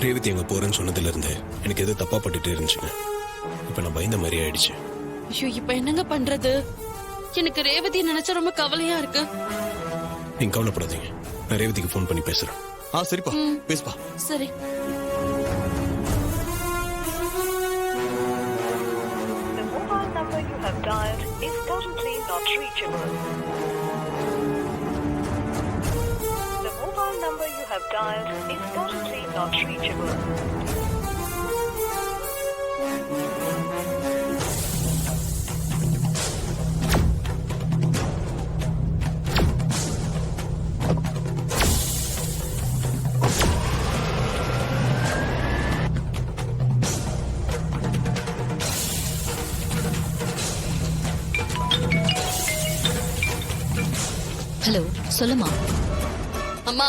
ரேவதி எங்க போறேன்னு சொன்னதுல இருந்து எனக்கு எது தப்பா பட்டுட்டே இருந்துச்சுங்க. இப்ப நான் பயந்த மாதிரி ஆயிடுச்சு. ஐயோ, இப்ப என்னங்க பண்றது? எனக்கு ரேவதி நினைச்சா ரொம்ப கவலையா இருக்கு. நீங்க கவலைப்படாதீங்க, நான் ரேவதிக்கு ஃபோன் பண்ணி பேசுறேன். சரிப்பா, பேசுப்பா. சரி. The mobile number you have dialed is currently not reachable. The mobile number you have dialed is currently not reachable. Hello, சொல்லுமா. அம்மா,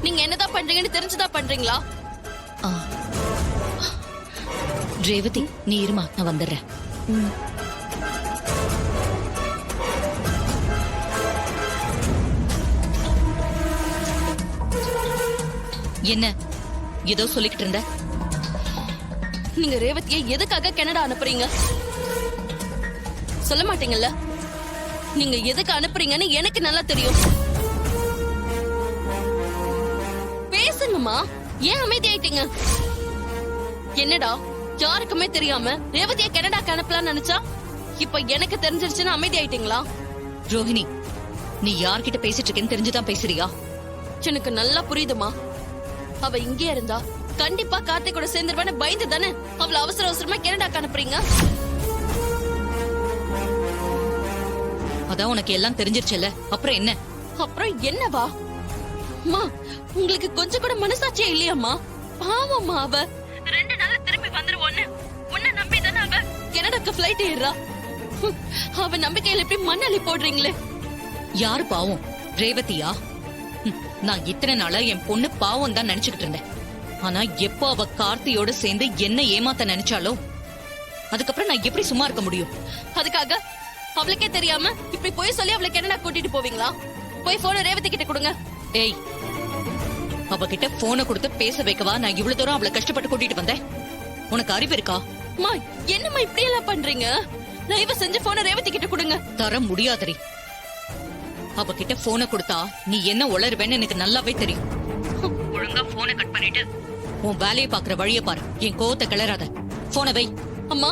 நீங்க என்னதான் பண்றீங்கன்னு தெரிஞ்சுதான் பண்றீங்களா? ரேவதி, நீ இருமா, நான் வந்துடுறேன். என்ன ஏதோ சொல்லிக்கிட்டு இருந்த? நீங்க ரேவதியை எதுக்காக கனடா அனுப்புறீங்க? சொல்ல மாட்டீங்கல்ல? நீங்க எதுக்கு அனுப்புறீங்கன்னு எனக்கு நல்லா தெரியும். பேசுங்கம்மா, ஏன் அமைதியாயிட்டீங்க? என்னடா, யாருக்குமே தெரியாம ரேவதியை கனடாக்கு அனுப்பலாம்னு நினைச்சா இப்ப எனக்கு தெரிஞ்சிருச்சுன்னு அமைதியாயிட்டீங்களா? ரோஹிணி, நீ யார்கிட்ட பேசிட்டு இருக்கேன்னு தெரிஞ்சுதான் பேசுறியா? எனக்கு நல்லா புரியுதுமா. அவ இங்கே இருந்தா கண்டிப்பா கார்த்திக் கூட சேர்ந்துருவான்னு பயந்து தானே அவளை அவசர அவசரமா கனடாக்கு அனுப்புறீங்க. அதான் உனக்கு எல்லாம் தெரிஞ்சிருச்சுல்ல, அப்புறம் என்ன? அப்புறம் என்னவா? அம்மா, உங்களுக்கு கொஞ்சம் கூட மனசாட்சியே இல்லையாம்மா? பாவம்மா, அவ 2 நாள்ல திரும்பி வந்துருவோன்னு உன்னை நம்பி தானே அவ கனடாக்கு ஃபிளைட் ஏறா. அவ நம்பிக்கையில எப்படி மண்ணள்ளி போடுறீங்களே? யாரு பாவம்? ரேவதியா? நான் இத்தனை நாளா என் பொண்ணு பாவம் தான் நினைச்சுக்கிட்டு இருந்தேன். ஆனா எப்போ அவ கார்த்தியோட சேர்ந்து என்ன ஏமாத்த நினைச்சாலோ அதுக்கப்புறம் நான் எப்படி சும்மா இருக்க முடியும்? அதுக்காக அவளுக்கே தெரியாம இப்படி போய் சொல்லி அவளை கனடா கூட்டிட்டு போவீங்களா? போய் போன ரேவதி கிட்ட கொடுங்க. ஏய், அவகிட்ட போனை கொடுத்து பேச வைக்கவா நான் இவ்வளவு தூரம் அவளை கஷ்டப்பட்டு கூட்டிட்டு வந்தேன்? உனக்கு அறிவு இருக்கா? அம்மா, என்னம்மா இப்படி எல்லாம் பண்றீங்க? தயவு செஞ்சு போன ரேவதி கிட்ட கொடுங்க. தர முடியாதரி. அவகிட்ட போனை கொடுத்தா நீ என்ன உளறுவேன்னு எனக்கு நல்லாவே தெரியும். ஒழுங்கா போனை கட் பண்ணிட்டு உன் வேலையை பாக்குற வழியை பாரு. என் கோவத்தை கிளறாத. போனை வை. அம்மா,